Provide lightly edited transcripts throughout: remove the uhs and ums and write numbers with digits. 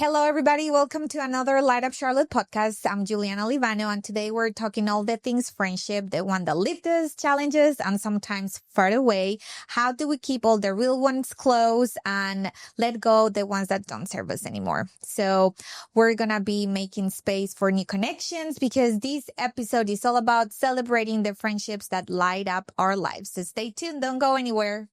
Hello, everybody. Welcome to another Light Up Charlotte podcast. I'm Juliana Livano, and today we're talking all the things friendship, the one that lift us, challenges, and sometimes far away. How do we keep all the real ones close and let go the ones that don't serve us anymore? So we're going to be making space for new connections because this episode is all about celebrating the friendships that light up our lives. So stay tuned. Don't go anywhere.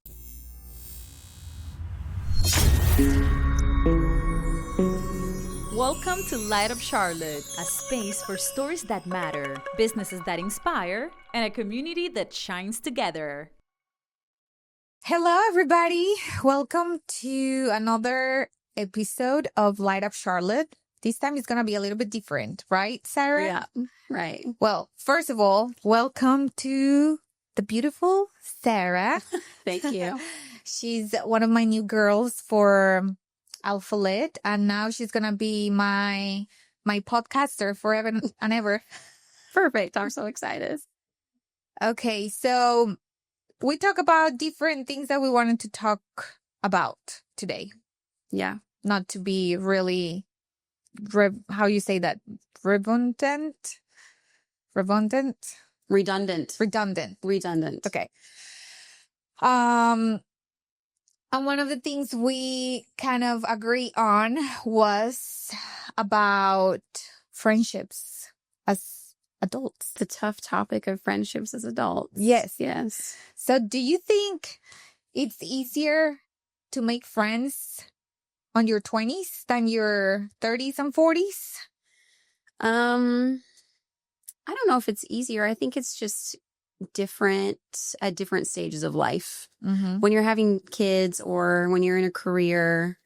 Welcome to Light Up Charlotte, a space for stories that matter, businesses that inspire, and a community that shines together. Hello, everybody. Welcome to another episode of Light Up Charlotte. This time it's going to be a little bit different, right, Sarah? Yeah, right. Well, first of all, welcome to the beautiful Sarah. Thank you. She's one of my new girls for Alpha Lit, and now she's going to be my podcaster forever and ever. Perfect. I'm so excited. Okay, so we talk about different things that we wanted to talk about today. Yeah. Not to be really, how you say that? Redundant. Okay. And one of the things we kind of agree on was about friendships as adults. The tough topic of friendships as adults. Yes. Yes. So do you think it's easier to make friends on your 20s than your 30s and 40s? I don't know if it's easier. I think it's just different at different stages of life. Mm-hmm. When you're having kids or when you're in a career,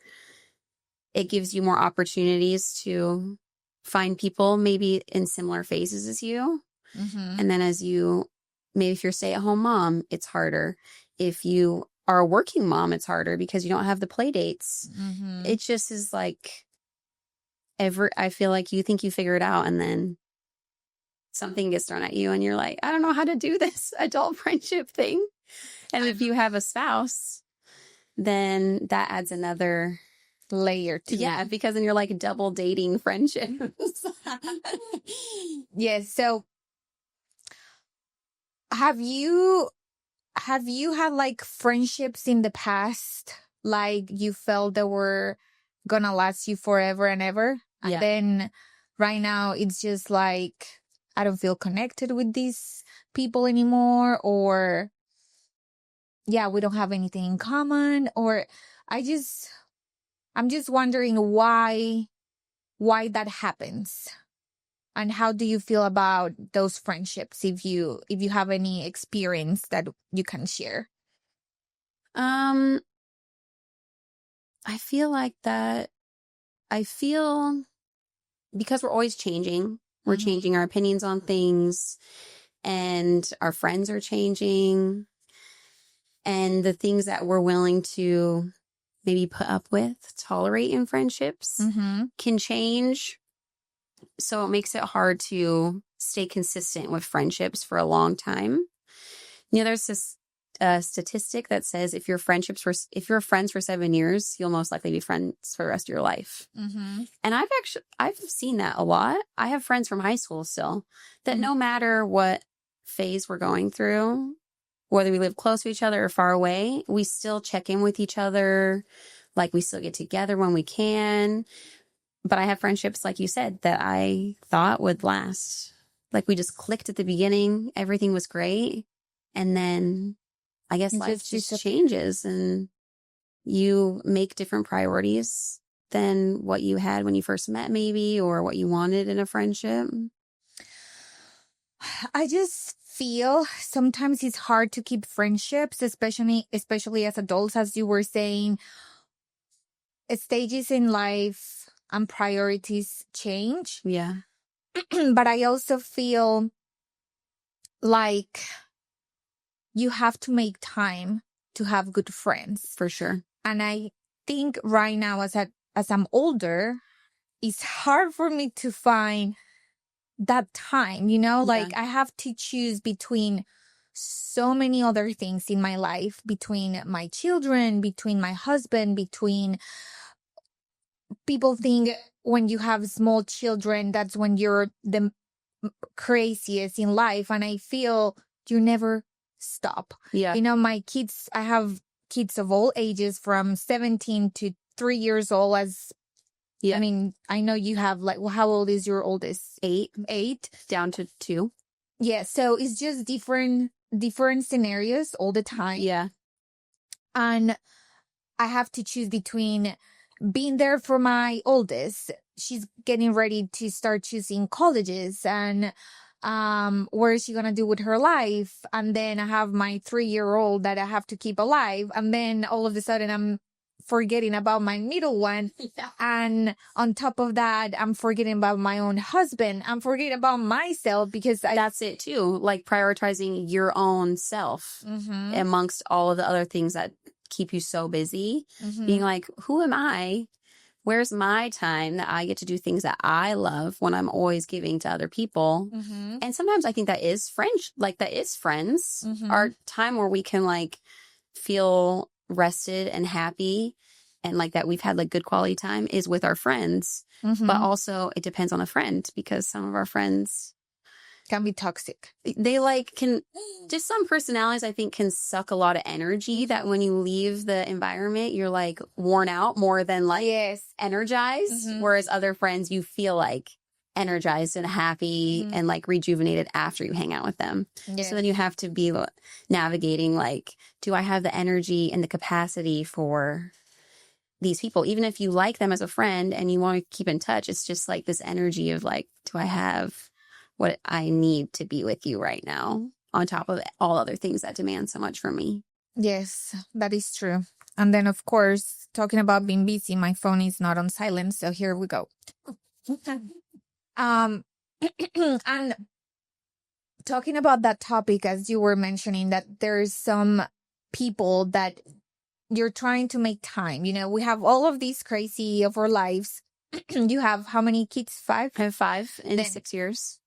it gives you more opportunities to find people maybe in similar phases as you. Mm-hmm. And then maybe if you're a stay-at-home mom, it's harder. If you are a working mom, it's harder because you don't have the play dates. Mm-hmm. It just is like I feel like you think you figure it out and then something gets thrown at you and you're like, I don't know how to do this adult friendship thing. And if you have a spouse, then that adds another layer to it. Because then you're like double dating friendships. Yes. So have you had like friendships in the past, like you felt they were gonna last you forever and ever? And then right now it's just like, I don't feel connected with these people anymore, or we don't have anything in common, or I'm just wondering why that happens. And how do you feel about those friendships if you have any experience that you can share? I feel like that. I feel because we're always changing. We're Mm-hmm. changing our opinions on things, and our friends are changing, and the things that we're willing to maybe put up with, tolerate in friendships Mm-hmm. can change. So it makes it hard to stay consistent with friendships for a long time. There's this statistic that says if you're friends for 7 years, you'll most likely be friends for the rest of your life. Mm-hmm. And I've seen that a lot. I have friends from high school still that Mm-hmm. no matter what phase we're going through, whether we live close to each other or far away, we still check in with each other. Like we still get together when we can. But I have friendships, like you said, that I thought would last. Like we just clicked at the beginning. Everything was great. And then I guess life just changes and you make different priorities than what you had when you first met maybe, or what you wanted in a friendship. I just feel sometimes it's hard to keep friendships, especially as adults, as you were saying. Stages in life and priorities change. Yeah. But I also feel like you have to make time to have good friends. For sure. And I think right now as I'm older, it's hard for me to find that time, like I have to choose between so many other things in my life, between my children, between my husband, between people think when you have small children, that's when you're the craziest in life. And I feel you never stop. Yeah. You know, my kids, I have kids of all ages from 17 to 3 years old. Yeah. I mean, I know you have like, well, how old is your oldest? 8 down to 2. Yeah. So it's just different scenarios all the time. Yeah. And I have to choose between being there for my oldest. She's getting ready to start choosing colleges and what is she gonna do with her life? And then I have my 3-year-old that I have to keep alive. And then all of a sudden I'm forgetting about my middle one. Yeah. And on top of that, I'm forgetting about my own husband. I'm forgetting about myself because that's it too. Like prioritizing your own self amongst all of the other things that keep you so busy. Being like, who am I? Where's my time that I get to do things that I love when I'm always giving to other people? And sometimes I think that is friends. Our time where we can like feel rested and happy and like that we've had like good quality time is with our friends. But also it depends on a friend because some of our friends can be toxic. They like can just some personalities I think can suck a lot of energy that when you leave the environment you're like worn out more than like energized. Whereas other friends you feel like energized and happy and like rejuvenated after you hang out with them. So then you have to be navigating like, do I have the energy and the capacity for these people? Even if you like them as a friend and you want to keep in touch, it's just like this energy of like, do I have what I need to be with you right now on top of all other things that demand so much from me? Yes, that is true. And then of course, talking about being busy, my phone is not on silent. So here we go. And talking about that topic, as you were mentioning, that there's some people that you're trying to make time. You know, we have all of these crazy of our lives. You have how many kids? 5? I have 5 in 6 years.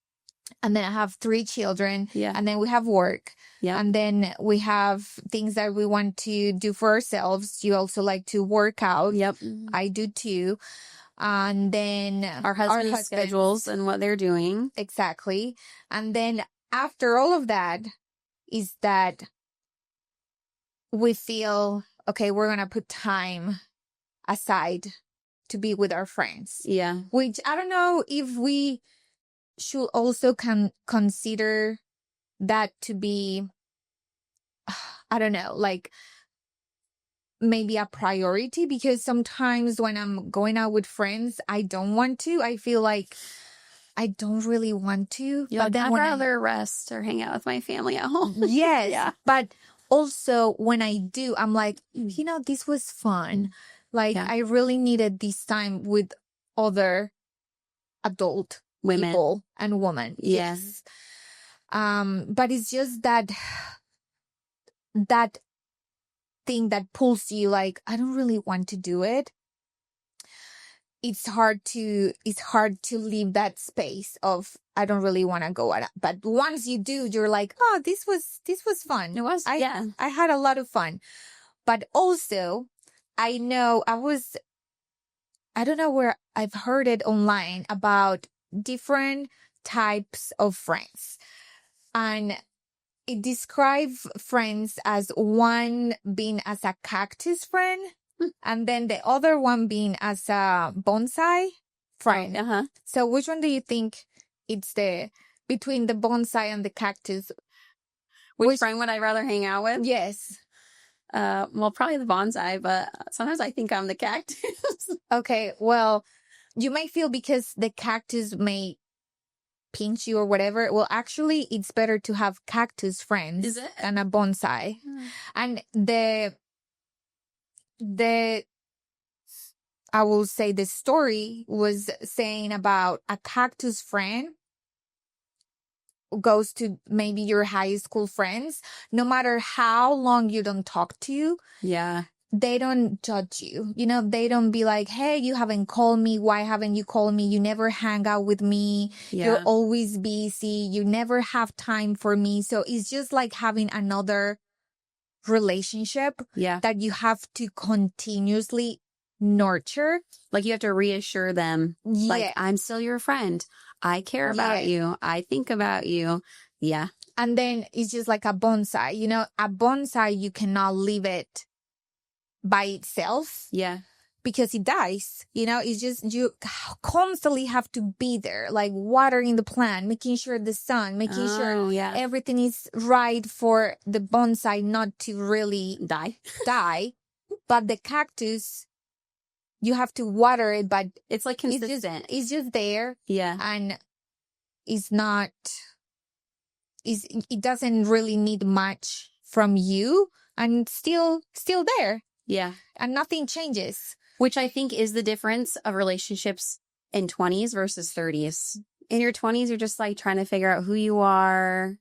And then I have 3 children. Yeah. And then we have work. Yeah. And then we have things that we want to do for ourselves. You also like to work out. Yep. I do too. And then our husband's schedules and what they're doing. Exactly. And then after all of that is that we feel, okay, we're going to put time aside to be with our friends. Yeah. Which I don't know if we should also consider that to be, I don't know, like maybe a priority, because sometimes when I'm going out with friends, I don't want to. I feel like I don't really want to. But then I'd rather rest or hang out with my family at home. Yes. Yeah. But also when I do, I'm like, you know, this was fun. Like I really needed this time with other adult people and women. Yes. But it's just that thing that pulls you like, I don't really want to do it. It's hard to leave that space of I don't really want to go out. But once you do, you're like, oh, this was fun. It was. I had a lot of fun. But also I know I don't know where I've heard it online about different types of friends. And it describes friends as one being as a cactus friend and then the other one being as a bonsai friend. So which one do you think it's between the bonsai and the cactus? Which friend would I rather hang out with? Yes. Well, probably the bonsai, but sometimes I think I'm the cactus. Okay, well, you might feel because the cactus may pinch you or whatever. Well, actually, it's better to have cactus friends than a bonsai. And I will say the story was saying about a cactus friend goes to maybe your high school friends, no matter how long you don't talk to, they don't judge you. You know, they don't be like, hey, you haven't called me. Why haven't you called me? You never hang out with me. You're always busy. You never have time for me. So it's just like having another relationship that you have to continuously nurture. Like you have to reassure them, like, I'm still your friend. I care about you. I think about you. Yeah. And then it's just like a bonsai. You know, a bonsai, you cannot leave it by itself. Yeah. Because it dies. You know, it's just you constantly have to be there, like watering the plant, making sure the sun, making sure everything is right for the bonsai not to really die. But the cactus, you have to water it, but it's like consistent. It's just there. Yeah. And it's not, it doesn't really need much from you, and still there. Yeah. And nothing changes. Which I think is the difference of relationships in 20s versus 30s. In your 20s, you're just like trying to figure out who you are,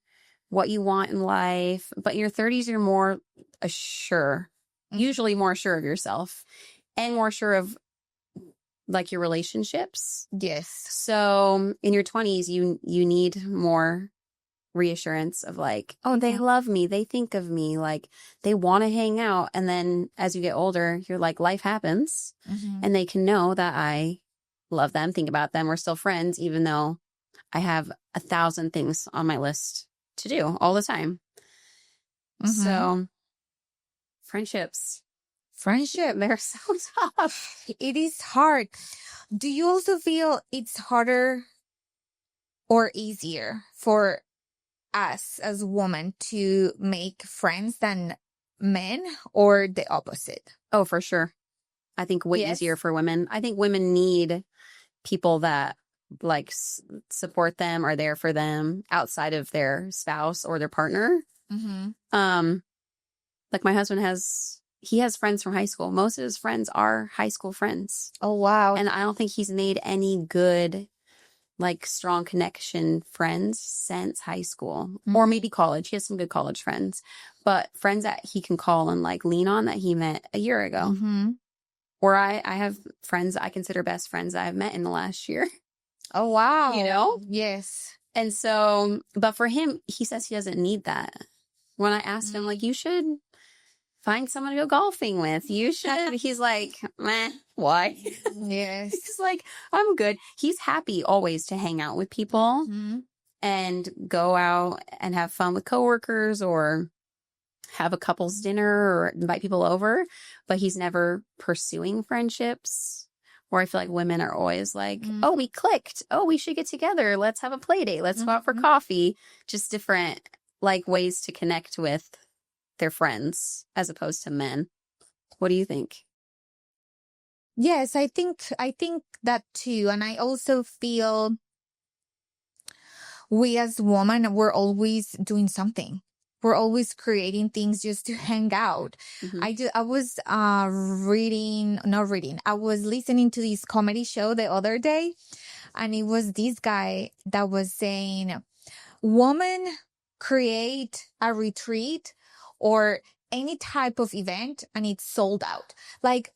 what you want in life. But in your 30s, you're more usually more sure of yourself and more sure of like your relationships. Yes. So in your 20s, you need more reassurance of like, oh, they love me, they think of me, like they want to hang out. And then as you get older, you're like, life happens, and they can know that I love them, think about them, we're still friends, even though I have 1,000 things on my list to do all the time. So friendship, they're so tough. It is hard. Do you also feel it's harder or easier for us as women to make friends than men, or the opposite? Oh, for sure. I think way easier for women. I think women need people that like support them, are there for them outside of their spouse or their partner. Like my husband has friends from high school. Most of his friends are high school friends. Oh, wow. And I don't think he's made any good, like strong connection friends since high school or maybe college. He has some good college friends, but friends that he can call and like lean on that he met a year ago. Or I have friends I consider best friends that I've met in the last year. Oh, wow. You know? Yes. And so, but for him, he says he doesn't need that. When I asked him, like, you should find someone to go golfing with. You should. He's like, meh, why? Yes. He's like, I'm good. He's happy always to hang out with people and go out and have fun with coworkers or have a couple's dinner or invite people over. But he's never pursuing friendships. Or I feel like women are always like, oh, we clicked. Oh, we should get together. Let's have a play date. Let's go out for coffee. Just different like ways to connect with their friends as opposed to men. What do you think? Yes, I think that too. And I also feel we as women, we're always doing something. We're always creating things just to hang out. I was I was listening to this comedy show the other day, and it was this guy that was saying, women create a retreat or any type of event and it's sold out. Like,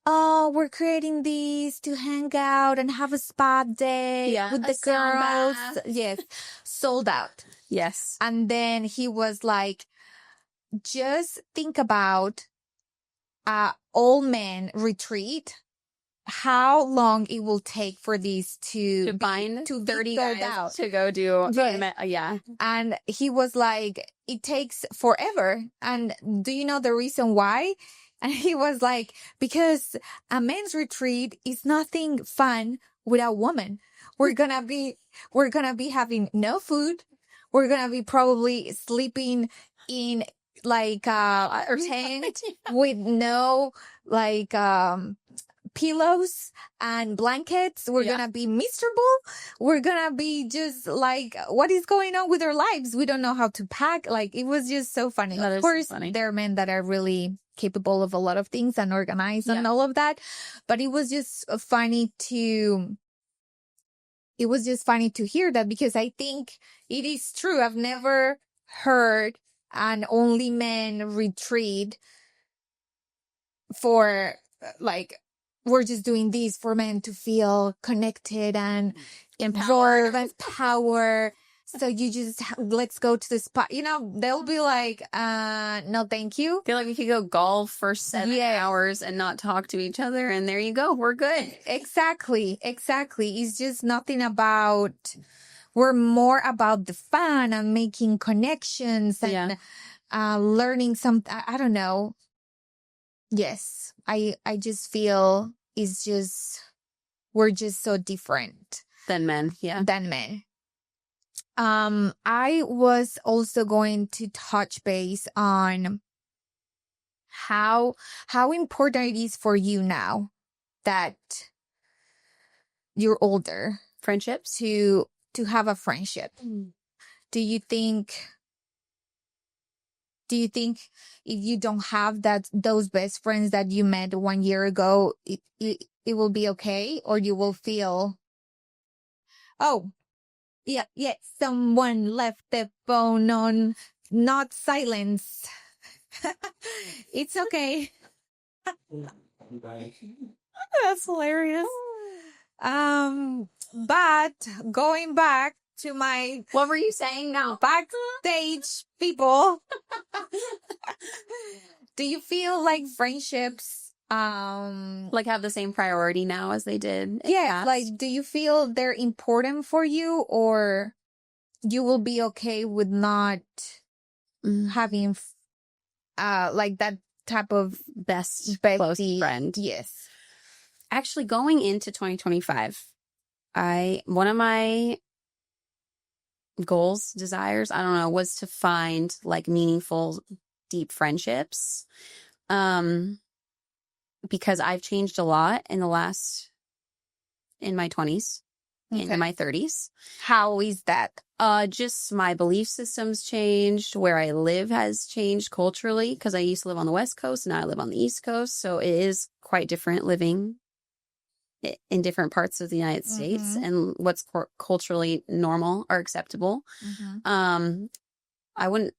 oh, we're creating these to hang out and have a spa day with the girls. Yes, sold out. Yes. And then he was like, just think about all men retreat, how long it will take for these to find 30 guys out to go do. Yeah. And he was like, it takes forever. And do you know the reason why? And he was like, because a men's retreat is nothing fun without a woman. We're gonna be having no food. We're gonna be probably sleeping in like a tent with no like pillows and blankets. We're gonna be miserable. We're gonna be just like, what is going on with our lives? We don't know how to pack. Like, it was just so funny. Of course, there are men that are really capable of a lot of things and organized and all of that. But it was just funny to hear that, because I think it is true. I've never heard an only men retreat for like, we're just doing this for men to feel connected and empowered and power. So you just, let's go to the spot. They'll be like, no, thank you. Feel like we could go golf for 7 hours and not talk to each other. And there you go. We're good. Exactly. It's just nothing about, we're more about the fun and making connections and learning something. I don't know. Yes. I just feel we're just so different than men. Yeah. Than men. I was also going to touch base on how important it is for you now that you're older, friendships, to have a friendship. Do you think if you don't have those best friends that you met 1 year ago, it will be okay, or you will feel, oh, yeah, someone left the phone on not silence. It's okay. That's hilarious. But going back to my... What were you saying now? Backstage people. Do you feel like friendships like have the same priority now as they did? Yeah, like do you feel they're important for you, or you will be okay with not having like that type of bestie, close friend? Yes. Actually, going into 2025, one of my goals, desires, I don't know, was to find like meaningful, deep friendships. Because I've changed a lot in my 20s, into my 30s. How is that? Just my belief system's changed. Where I live has changed culturally, because I used to live on the West Coast and now I live on the East Coast. So it is quite different living in different parts of the United States and what's culturally normal or acceptable.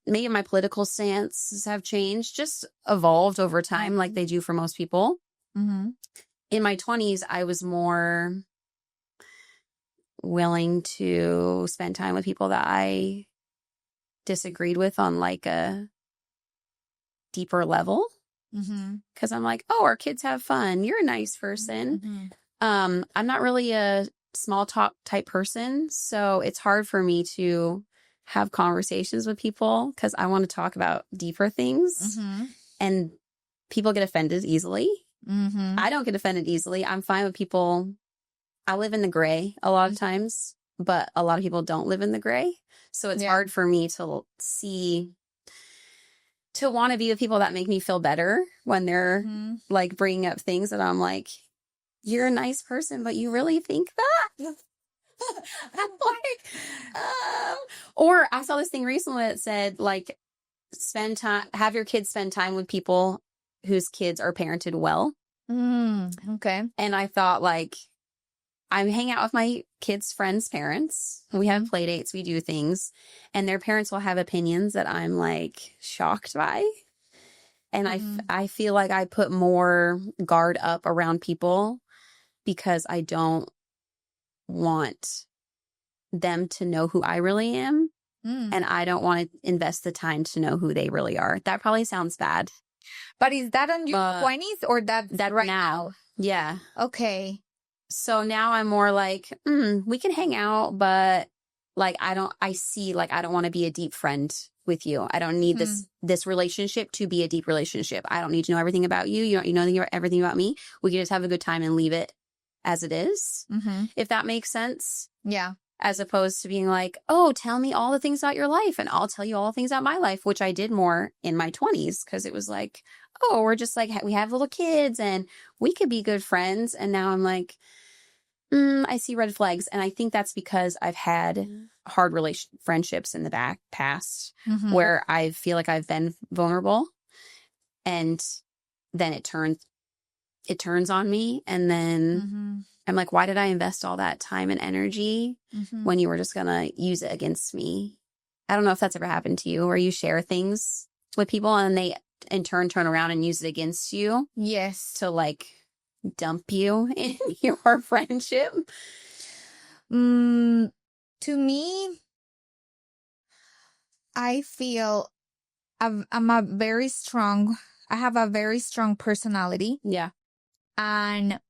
Maybe my political stances have changed, just evolved over time like they do for most people. In my 20s, I was more willing to spend time with people that I disagreed with on like a deeper level. Because I'm like, oh, our kids have fun. You're a nice person. I'm not really a small talk type person, so it's hard for me to have conversations with people because I want to talk about deeper things. And people get offended easily. I don't get offended easily. I'm fine with people. I live in the gray a lot of times, but a lot of people don't live in the gray. So it's hard for me to want to be with people that make me feel better when they're like bringing up things that I'm like, you're a nice person, but you really think that? I'm like, or I saw this thing recently that said like, have your kids spend time with people whose kids are parented well. Okay. And I thought like, I hang out with my kids' friends' parents. We have play dates, we do things, and their parents will have opinions that I'm like shocked by. And I feel like I put more guard up around people because I don't want them to know who I really am. And I don't want to invest the time to know who they really are. That probably sounds bad. But is that on your 20s or that right now? Yeah. Okay. So now I'm more like, we can hang out, but like, I don't want to be a deep friend with you. I don't need this relationship to be a deep relationship. I don't need to know everything about you. You don't know everything about me. We can just have a good time and leave it as it is. If that makes sense. Yeah. As opposed to being like, oh, tell me all the things about your life and I'll tell you all the things about my life, which I did more in my 20s because it was like, oh, we're just like, we have little kids and we could be good friends. And now I'm like, I see red flags. And I think that's because I've had hard friendships in the past where I feel like I've been vulnerable and then it turns on me. And then I'm like, why did I invest all that time and energy when you were just going to use it against me? I don't know if that's ever happened to you, where you share things with people and they in turn turn around and use it against you. Yes. To like dump you in your friendship. To me, I feel I have a very strong personality. Yeah. And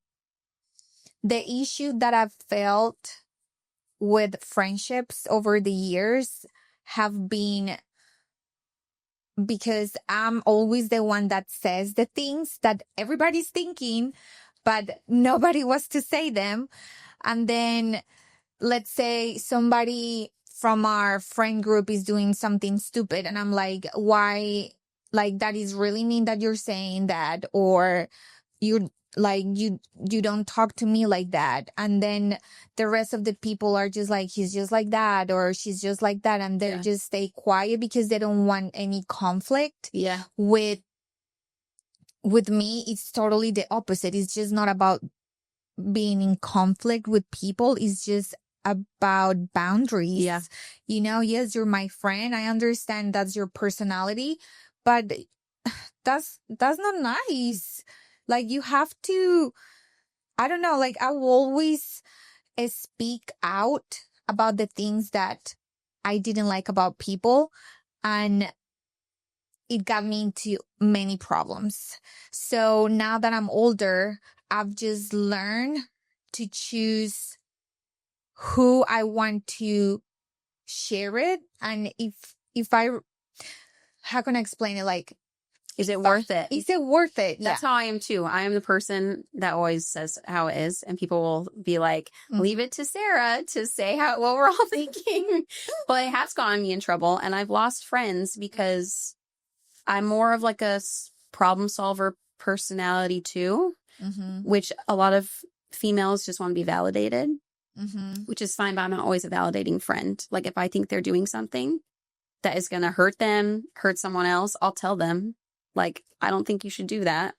the issue that I've felt with friendships over the years have been because I'm always the one that says the things that everybody's thinking, but nobody wants to say them. And then let's say somebody from our friend group is doing something stupid and I'm like, why? Like, that is really mean that you're saying that, or you don't talk to me like that. And then the rest of the people are just like, he's just like that, or she's just like that, and they just stay quiet because they don't want any conflict. Yeah. With me, it's totally the opposite. It's just not about being in conflict with people. It's just about boundaries. Yeah. You know, yes, you're my friend. I understand that's your personality, but that's not nice. Like, you have to, I don't know, like, I will always speak out about the things that I didn't like about people, and it got me into many problems. So now that I'm older, I've just learned to choose who I want to share it. And if I, how can I explain it? Like, is it worth it? Is it worth it? That's how I am too. I am the person that always says how it is, and people will be like, leave it to Sarah to say what we're all thinking. But it has gotten me in trouble, and I've lost friends because I'm more of like a problem solver personality too, which a lot of females just want to be validated, which is fine, but I'm not always a validating friend. Like, if I think they're doing something that is going to hurt them, hurt someone else, I'll tell them. Like, I don't think you should do that.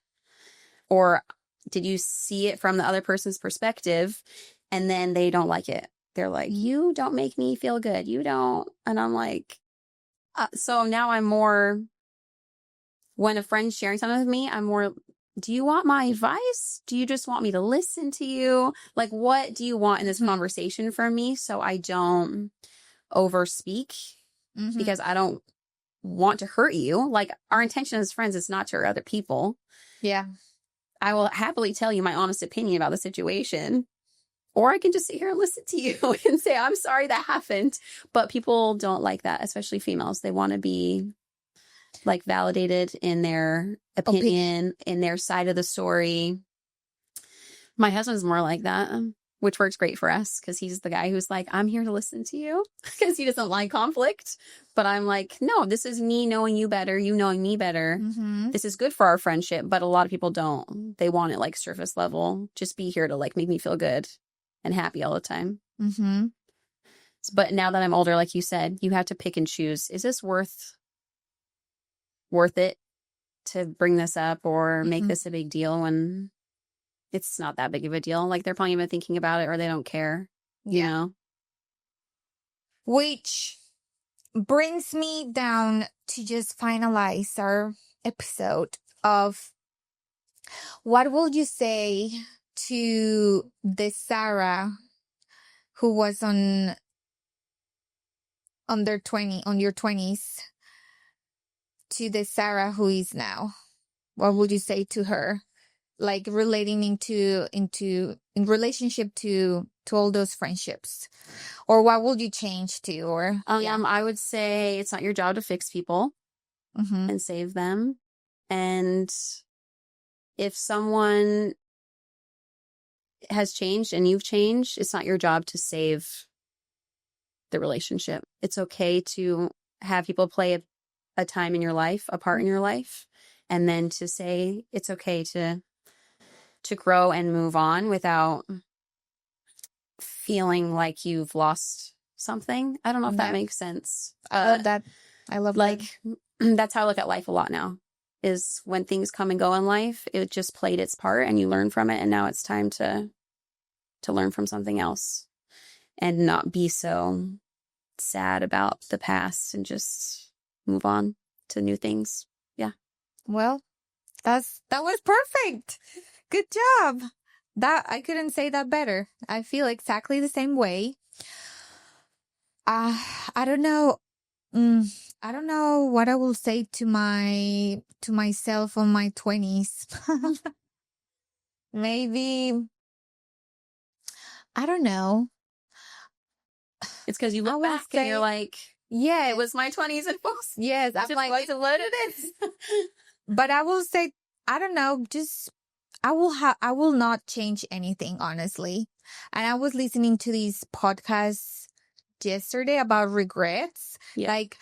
Or did you see it from the other person's perspective and then they don't like it? They're like, you don't make me feel good. You don't. And I'm like, so now I'm more, when a friend's sharing something with me, I'm more, do you want my advice? Do you just want me to listen to you? Like, what do you want in this conversation from me? So I don't overspeak because I don't want to hurt you. Like, our intention as friends is not to hurt other people. Yeah. I will happily tell you my honest opinion about the situation, or I can just sit here and listen to you and say, I'm sorry that happened. But people don't like that, especially females. They want to be like validated in their opinion, in their side of the story. My husband's more like that, which works great for us because he's the guy who's like, I'm here to listen to you, because he doesn't like conflict. But I'm like, no, this is me knowing you better, you knowing me better. This is good for our friendship. But a lot of people don't. They want it like surface level. Just be here to like make me feel good and happy all the time. But now that I'm older, like you said, you have to pick and choose. Is this worth it to bring this up or make this a big deal when it's not that big of a deal? Like, they're probably even thinking about it, or they don't care, you know? Which brings me down to just finalize our episode of, what will you say to the Sarah who was on your 20s, to the Sarah who is now? What would you say to her? Like, relating in relationship to all those friendships, or what would you change to? Or I would say it's not your job to fix people and save them. And if someone has changed and you've changed, it's not your job to save the relationship. It's okay to have people play a time in your life, a part in your life, and then to say it's okay to grow and move on without feeling like you've lost something. I don't know if that makes sense. I love like that's how I look at life a lot now, is when things come and go in life, it just played its part and you learn from it, and now it's time to learn from something else and not be so sad about the past and just move on to new things. Yeah. Well, that was perfect. Good job. That I couldn't say that better. I feel exactly the same way. I don't know. I don't know what I will say to myself on my 20s. Maybe, I don't know. It's because you look back and you're like, yeah, it was my 20s and 40s. Yes, I'm like, what it is. But I will say, I don't know, just I will not change anything, honestly. And I was listening to these podcasts yesterday about regrets. Yeah. Like,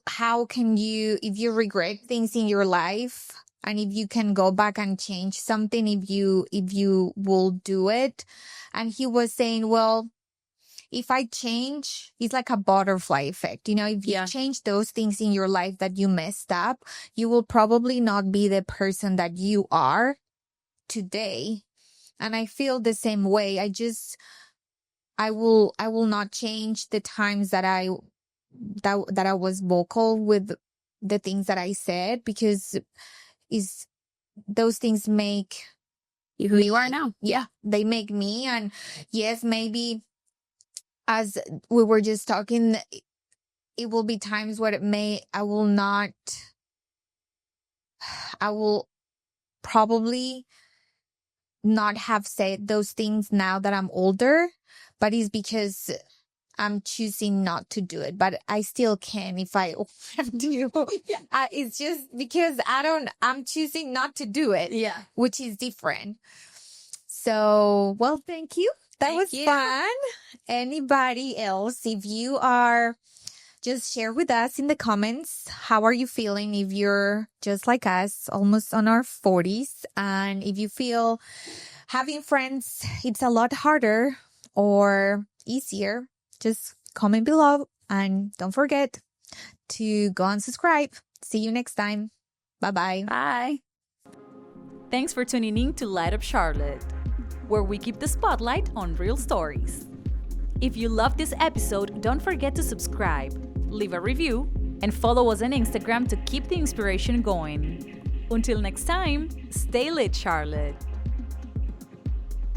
how can you, if you regret things in your life, and if you can go back and change something, if you will do it. And he was saying, well, if I change, it's like a butterfly effect. You know, if you change those things in your life that you messed up, you will probably not be the person that you are today. And I feel the same way. I will not change the times that I was vocal with the things that I said, because those things make you who you are now. Yeah, they make me. And yes, maybe as we were just talking, it will be times where I will probably not have said those things now that I'm older, but it's because I'm choosing not to do it. But I still can if I want to. It's just because I'm choosing not to do it. Yeah. Which is different. So, well, thank you. That was fun. Anybody else, if you are, just share with us in the comments. How are you feeling if you're just like us, almost on our 40s? And if you feel having friends, it's a lot harder or easier, just comment below. And don't forget to go and subscribe. See you next time. Bye-bye. Bye. Thanks for tuning in to Light Up Charlotte, where we keep the spotlight on real stories. If you loved this episode, don't forget to subscribe, leave a review, and follow us on Instagram to keep the inspiration going. Until next time, stay lit, Charlotte.